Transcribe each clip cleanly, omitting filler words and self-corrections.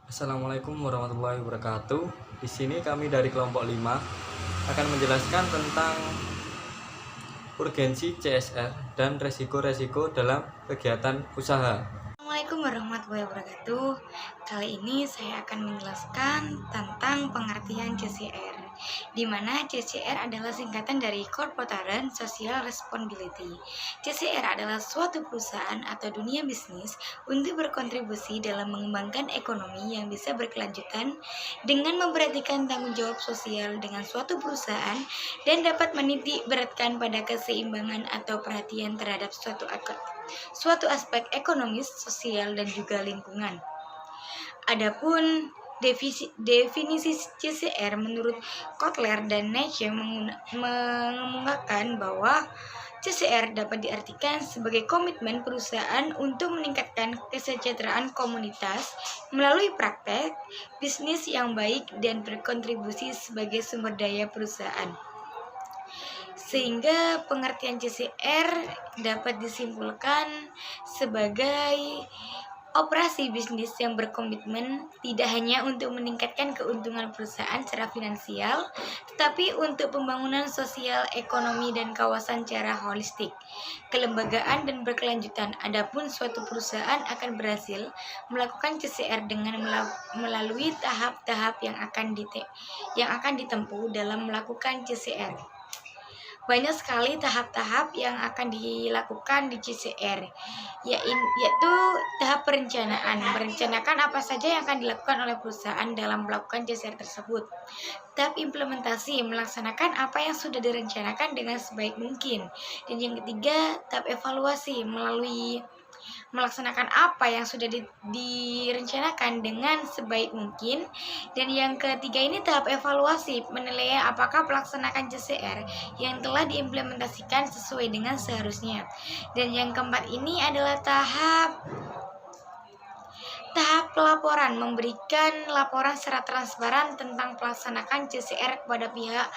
Assalamualaikum warahmatullahi wabarakatuh. Di sini kami dari kelompok 5 akan menjelaskan tentang urgensi CSR dan resiko-resiko dalam kegiatan usaha. Assalamualaikum warahmatullahi wabarakatuh. Kali ini saya akan menjelaskan tentang pengertian CSR, di mana CSR adalah singkatan dari Corporate Social Responsibility. CSR adalah suatu perusahaan atau dunia bisnis untuk berkontribusi dalam mengembangkan ekonomi yang bisa berkelanjutan dengan memperhatikan tanggung jawab sosial dengan suatu perusahaan dan dapat menitik beratkan pada keseimbangan atau perhatian terhadap suatu aspek ekonomis, sosial, dan juga lingkungan. Adapun definisi CSR menurut Kotler dan Nietzsche mengemukakan bahwa CSR dapat diartikan sebagai komitmen perusahaan untuk meningkatkan kesejahteraan komunitas melalui praktek bisnis yang baik dan berkontribusi sebagai sumber daya perusahaan. Sehingga pengertian CSR dapat disimpulkan sebagai operasi bisnis yang berkomitmen tidak hanya untuk meningkatkan keuntungan perusahaan secara finansial, tetapi untuk pembangunan sosial, ekonomi, dan kawasan secara holistik, kelembagaan, dan berkelanjutan. Adapun suatu perusahaan akan berhasil melakukan CSR dengan melalui tahap-tahap yang akan ditempuh dalam melakukan CSR. Banyak sekali tahap-tahap yang akan dilakukan di CSR, yaitu tahap perencanaan, merencanakan apa saja yang akan dilakukan oleh perusahaan dalam melakukan CSR tersebut. Tahap implementasi, melaksanakan apa yang sudah direncanakan dengan sebaik mungkin. Dan yang ketiga, tahap evaluasi, melalui melaksanakan apa yang sudah direncanakan dengan sebaik mungkin. Dan yang ketiga ini tahap evaluasi, menilai apakah pelaksanaan CSR yang telah diimplementasikan sesuai dengan seharusnya. Dan yang keempat ini adalah tahap pelaporan, memberikan laporan secara transparan tentang pelaksanaan CSR kepada pihak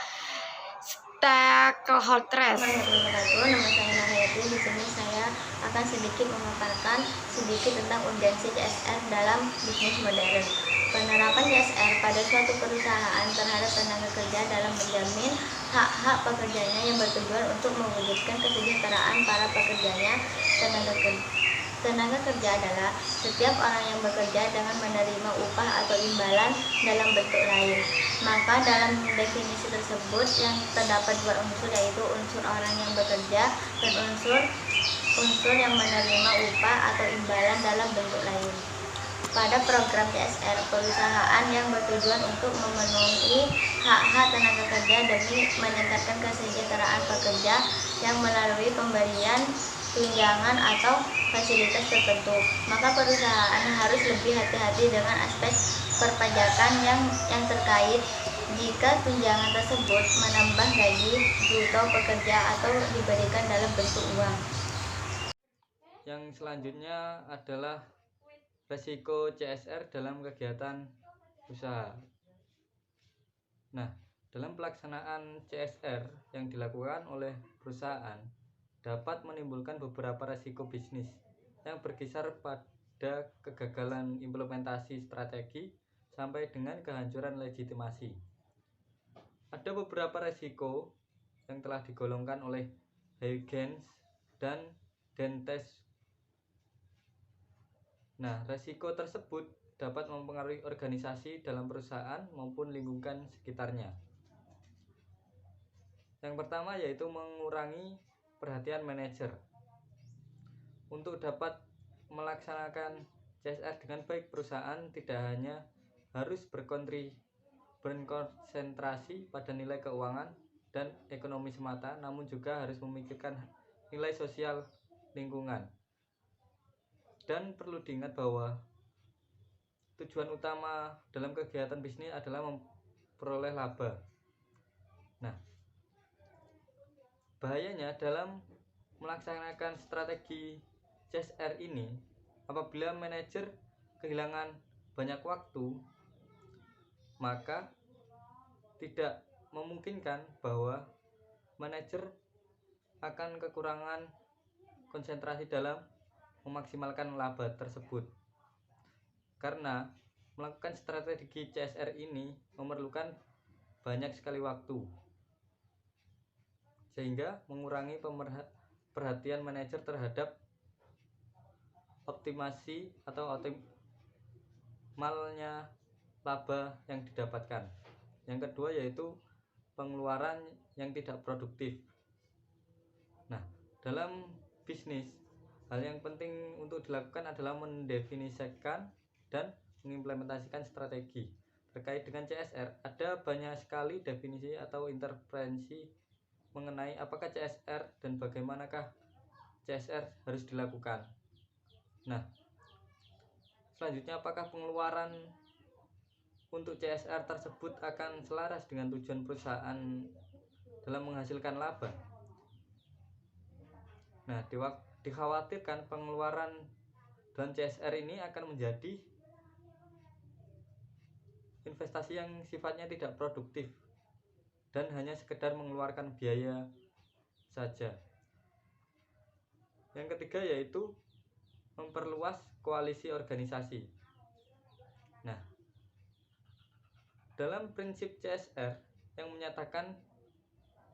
stakeholders. Nama saya Nahayati. Di sini saya akan sedikit memaparkan tentang urgensi CSR dalam bisnis modern. Penerapan CSR pada suatu perusahaan terhadap tenaga kerja dalam menjamin hak-hak pekerjanya yang bertujuan untuk mewujudkan kesejahteraan para pekerjanya. Tenaga kerja adalah setiap orang yang bekerja dengan menerima upah atau imbalan dalam bentuk lain. Maka dalam definisi tersebut yang terdapat dua unsur, yaitu unsur orang yang bekerja dan unsur yang menerima upah atau imbalan dalam bentuk lain. Pada program CSR, perusahaan yang bertujuan untuk memenuhi hak-hak tenaga kerja demi meningkatkan kesejahteraan pekerja yang melalui pemberian tunjangan atau fasilitas tertentu, maka perusahaan harus lebih hati-hati dengan aspek perpajakan yang terkait jika tunjangan tersebut menambah gaji bruto pekerja atau diberikan dalam bentuk uang. Yang selanjutnya adalah resiko CSR dalam kegiatan usaha. Nah, dalam pelaksanaan CSR yang dilakukan oleh perusahaan dapat menimbulkan beberapa resiko bisnis yang berkisar pada kegagalan implementasi strategi sampai dengan kehancuran legitimasi. Ada beberapa resiko yang telah digolongkan oleh Huygens dan Dentes. Nah, resiko tersebut dapat mempengaruhi organisasi dalam perusahaan maupun lingkungan sekitarnya. Yang pertama yaitu mengurangi perhatian manajer. Untuk dapat melaksanakan CSR dengan baik, perusahaan tidak hanya harus berkonsentrasi pada nilai keuangan dan ekonomi semata, namun juga harus memikirkan nilai sosial lingkungan. Dan perlu diingat bahwa tujuan utama dalam kegiatan bisnis adalah memperoleh laba. Nah, bahayanya dalam melaksanakan strategi CSR ini, apabila manajer kehilangan banyak waktu, maka tidak memungkinkan bahwa manajer akan kekurangan konsentrasi dalam memaksimalkan laba tersebut. Karena melakukan strategi CSR ini memerlukan banyak sekali waktu, sehingga mengurangi perhatian manajer terhadap optimasi atau optimalnya laba yang didapatkan. Yang kedua yaitu pengeluaran yang tidak produktif. Nah, dalam bisnis, hal yang penting untuk dilakukan adalah mendefinisikan dan mengimplementasikan strategi. Terkait dengan CSR, ada banyak sekali definisi atau intervensi mengenai apakah CSR dan bagaimanakah CSR harus dilakukan. Nah, selanjutnya apakah pengeluaran untuk CSR tersebut akan selaras dengan tujuan perusahaan dalam menghasilkan laba? Nah, dikhawatirkan pengeluaran dan CSR ini akan menjadi investasi yang sifatnya tidak produktif dan hanya sekedar mengeluarkan biaya saja. Yang ketiga yaitu memperluas koalisi organisasi. Nah, dalam prinsip CSR yang menyatakan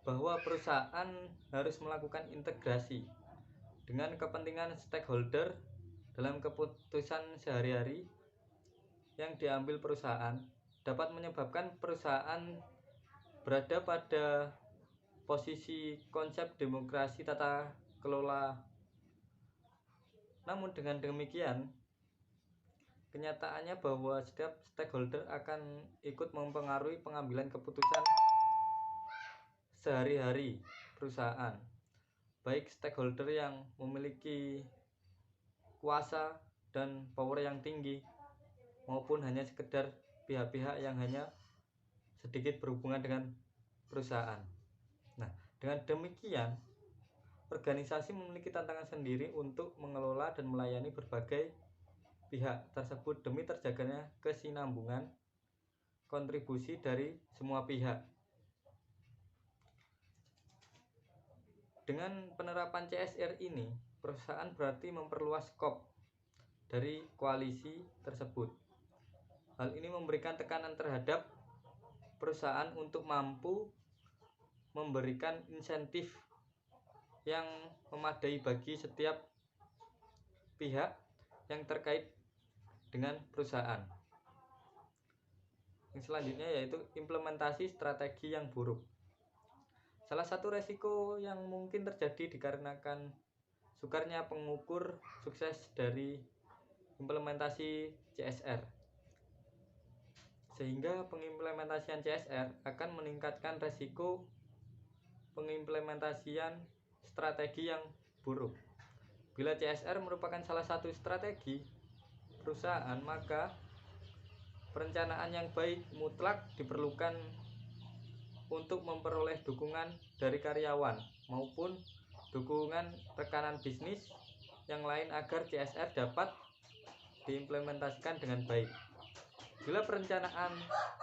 bahwa perusahaan harus melakukan integrasi dengan kepentingan stakeholder dalam keputusan sehari-hari yang diambil perusahaan, dapat menyebabkan perusahaan berada pada posisi konsep demokrasi tata kelola. Namun dengan demikian, kenyataannya bahwa setiap stakeholder akan ikut mempengaruhi pengambilan keputusan sehari-hari perusahaan, baik stakeholder yang memiliki kuasa dan power yang tinggi maupun hanya sekedar pihak-pihak yang hanya sedikit berhubungan dengan perusahaan. Nah, dengan demikian organisasi memiliki tantangan sendiri untuk mengelola dan melayani berbagai pihak tersebut demi terjaganya kesinambungan kontribusi dari semua pihak. Dengan penerapan CSR ini, perusahaan berarti memperluas skop dari koalisi tersebut. Hal ini memberikan tekanan terhadap perusahaan untuk mampu memberikan insentif yang memadai bagi setiap pihak yang terkait dengan perusahaan. Yang selanjutnya yaitu implementasi strategi yang buruk. Salah satu resiko yang mungkin terjadi dikarenakan sukarnya pengukur sukses dari implementasi CSR, sehingga pengimplementasian CSR akan meningkatkan resiko pengimplementasian strategi yang buruk. Bila CSR merupakan salah satu strategi perusahaan, maka perencanaan yang baik mutlak diperlukan untuk memperoleh dukungan dari karyawan maupun dukungan rekanan bisnis yang lain agar CSR dapat diimplementasikan dengan baik. Bila perencanaan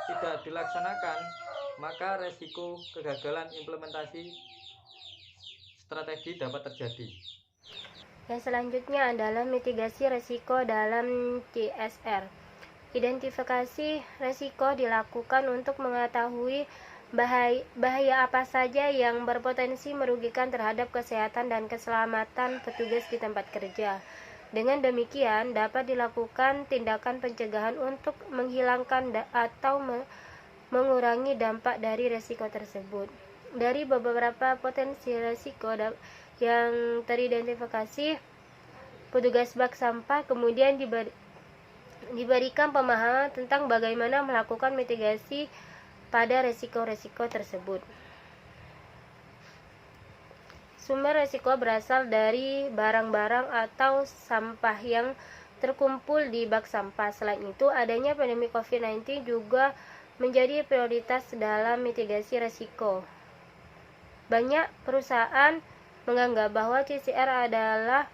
tidak dilaksanakan, maka resiko kegagalan implementasi strategi dapat terjadi. Yang selanjutnya adalah mitigasi resiko dalam CSR. Identifikasi resiko dilakukan untuk mengetahui bahaya apa saja yang berpotensi merugikan terhadap kesehatan dan keselamatan petugas di tempat kerja. Dengan demikian, dapat dilakukan tindakan pencegahan untuk menghilangkan atau mengurangi dampak dari resiko tersebut. Dari beberapa potensi resiko yang teridentifikasi, petugas bak sampah kemudian diberikan pemahaman tentang bagaimana melakukan mitigasi pada resiko-resiko tersebut. Sumber resiko berasal dari barang-barang atau sampah yang terkumpul di bak sampah. Selain itu, adanya pandemi COVID-19 juga menjadi prioritas dalam mitigasi resiko. Banyak perusahaan menganggap bahwa CSR adalah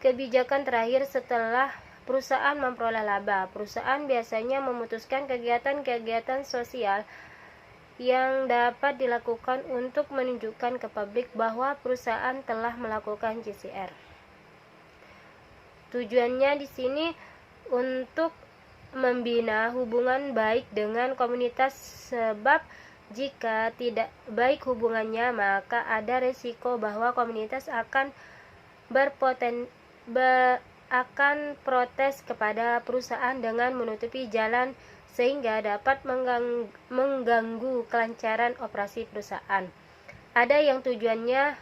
kebijakan terakhir setelah perusahaan memperoleh laba. Perusahaan biasanya memutuskan kegiatan-kegiatan sosial yang dapat dilakukan untuk menunjukkan ke publik bahwa perusahaan telah melakukan CSR. Tujuannya di sini untuk membina hubungan baik dengan komunitas, sebab jika tidak baik hubungannya, maka ada resiko bahwa komunitas akan akan protes kepada perusahaan dengan menutupi jalan sehingga dapat mengganggu kelancaran operasi perusahaan. Ada yang tujuannya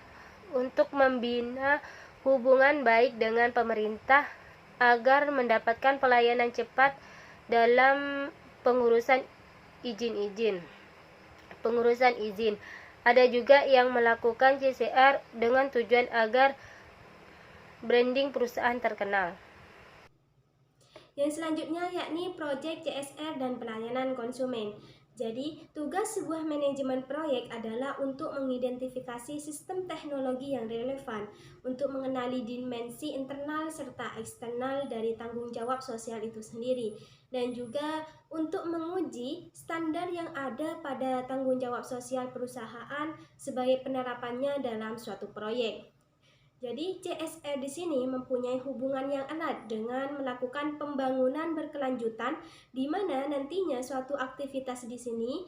untuk membina hubungan baik dengan pemerintah agar mendapatkan pelayanan cepat dalam pengurusan izin. Ada juga yang melakukan CSR dengan tujuan agar branding perusahaan terkenal. Yang selanjutnya yakni proyek CSR dan pelayanan konsumen. Jadi, tugas sebuah manajemen proyek adalah untuk mengidentifikasi sistem teknologi yang relevan, untuk mengenali dimensi internal serta eksternal dari tanggung jawab sosial itu sendiri, dan juga untuk menguji standar yang ada pada tanggung jawab sosial perusahaan sebagai penerapannya dalam suatu proyek. Jadi CSR di sini mempunyai hubungan yang erat dengan melakukan pembangunan berkelanjutan, di mana nantinya suatu aktivitas di sini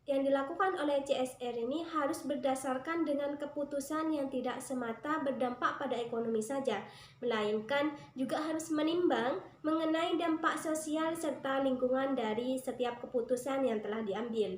yang dilakukan oleh CSR ini harus berdasarkan dengan keputusan yang tidak semata berdampak pada ekonomi saja, melainkan juga harus menimbang mengenai dampak sosial serta lingkungan dari setiap keputusan yang telah diambil.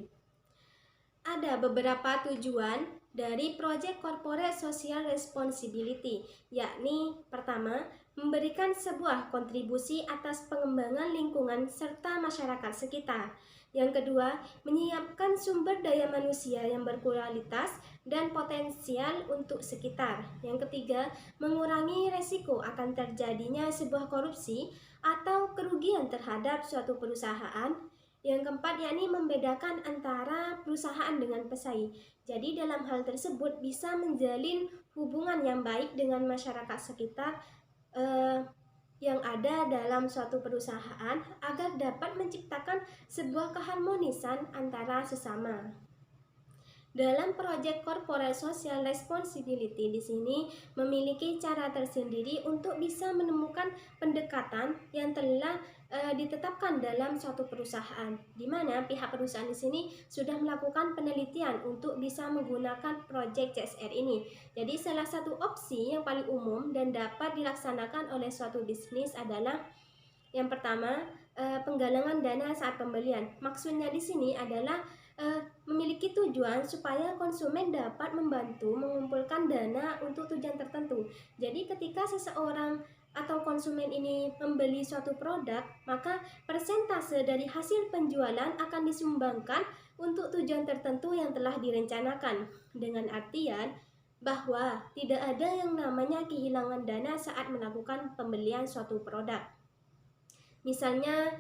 Ada beberapa tujuan dari Project Corporate Social Responsibility, yakni pertama, memberikan sebuah kontribusi atas pengembangan lingkungan serta masyarakat sekitar. Yang kedua, menyiapkan sumber daya manusia yang berkualitas dan potensial untuk sekitar. Yang ketiga, mengurangi resiko akan terjadinya sebuah korupsi atau kerugian terhadap suatu perusahaan. Yang keempat, yakni membedakan antara perusahaan dengan pesaing. Jadi dalam hal tersebut bisa menjalin hubungan yang baik dengan masyarakat sekitar yang ada dalam suatu perusahaan agar dapat menciptakan sebuah keharmonisan antara sesama. Dalam proyek Corporate Social Responsibility di sini memiliki cara tersendiri untuk bisa menemukan pendekatan yang telah ditetapkan dalam suatu perusahaan, di mana pihak perusahaan di sini sudah melakukan penelitian untuk bisa menggunakan proyek CSR ini. Jadi salah satu opsi yang paling umum dan dapat dilaksanakan oleh suatu bisnis adalah yang pertama, penggalangan dana saat pembelian. Maksudnya di sini adalah memiliki tujuan supaya konsumen dapat membantu mengumpulkan dana untuk tujuan tertentu. Jadi ketika seseorang atau konsumen ini membeli suatu produk, maka persentase dari hasil penjualan akan disumbangkan untuk tujuan tertentu yang telah direncanakan, dengan artian bahwa tidak ada yang namanya kehilangan dana saat melakukan pembelian suatu produk. Misalnya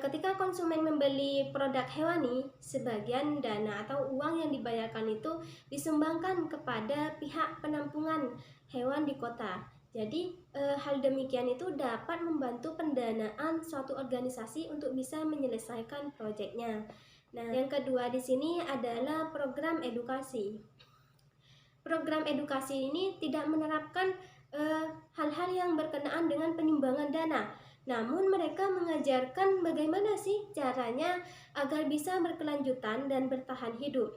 ketika konsumen membeli produk hewani, sebagian dana atau uang yang dibayarkan itu disumbangkan kepada pihak penampungan hewan di kota. Jadi hal demikian itu dapat membantu pendanaan suatu organisasi untuk bisa menyelesaikan proyeknya. Nah, yang kedua di sini adalah program edukasi. Program edukasi ini tidak menerapkan hal-hal yang berkenaan dengan penimbangan dana. Namun mereka mengajarkan bagaimana sih caranya agar bisa berkelanjutan dan bertahan hidup.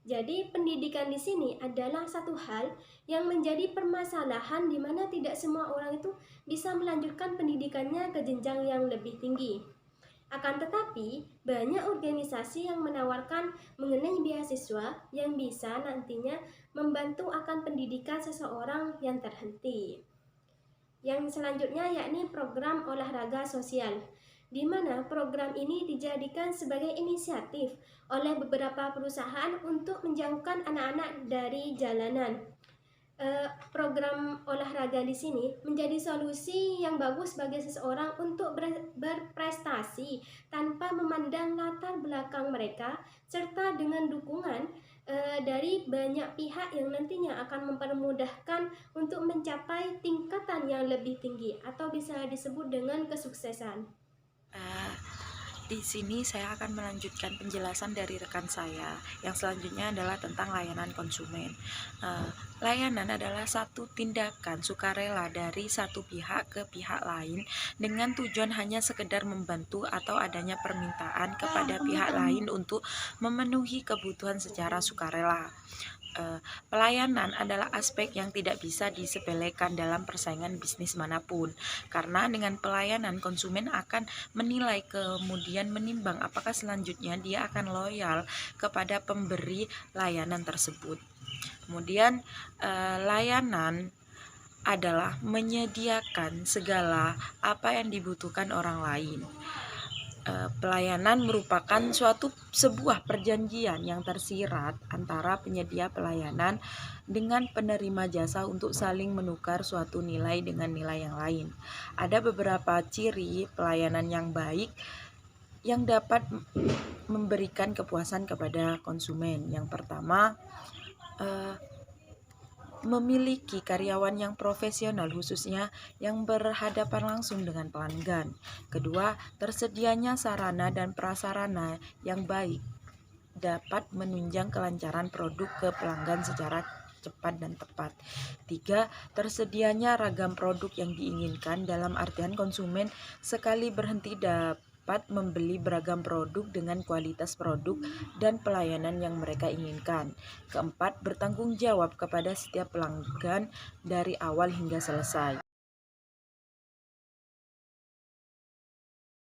Jadi pendidikan di sini adalah satu hal yang menjadi permasalahan di mana tidak semua orang itu bisa melanjutkan pendidikannya ke jenjang yang lebih tinggi. Akan tetapi, banyak organisasi yang menawarkan mengenai beasiswa yang bisa nantinya membantu akan pendidikan seseorang yang terhenti. Yang selanjutnya yakni program olahraga sosial, di mana program ini dijadikan sebagai inisiatif oleh beberapa perusahaan untuk menjauhkan anak-anak dari jalanan. Program olahraga di sini menjadi solusi yang bagus bagi seseorang untuk berprestasi tanpa memandang latar belakang mereka, serta dengan dukungan dari banyak pihak yang nantinya akan mempermudahkan untuk mencapai tingkatan yang lebih tinggi atau bisa disebut dengan kesuksesan. Di sini saya akan melanjutkan penjelasan dari rekan saya. Yang selanjutnya adalah tentang layanan konsumen. Layanan adalah satu tindakan sukarela dari satu pihak ke pihak lain dengan tujuan hanya sekedar membantu atau adanya permintaan kepada pihak lain untuk memenuhi kebutuhan secara sukarela. Pelayanan adalah aspek yang tidak bisa disepelekan dalam persaingan bisnis manapun, karena dengan pelayanan konsumen akan menilai kemudian menimbang apakah selanjutnya dia akan loyal kepada pemberi layanan tersebut. Kemudian layanan adalah menyediakan segala apa yang dibutuhkan orang lain. Pelayanan merupakan sebuah perjanjian yang tersirat antara penyedia pelayanan dengan penerima jasa untuk saling menukar suatu nilai dengan nilai yang lain. Ada beberapa ciri pelayanan yang baik yang dapat memberikan kepuasan kepada konsumen. Yang pertama, memiliki karyawan yang profesional, khususnya yang berhadapan langsung dengan pelanggan. Kedua, tersedianya sarana dan prasarana yang baik dapat menunjang kelancaran produk ke pelanggan secara cepat dan tepat. Tiga, tersedianya ragam produk yang diinginkan, dalam artian konsumen sekali berhenti dapat membeli beragam produk dengan kualitas produk dan pelayanan yang mereka inginkan. Keempat, bertanggung jawab kepada setiap pelanggan dari awal hingga selesai.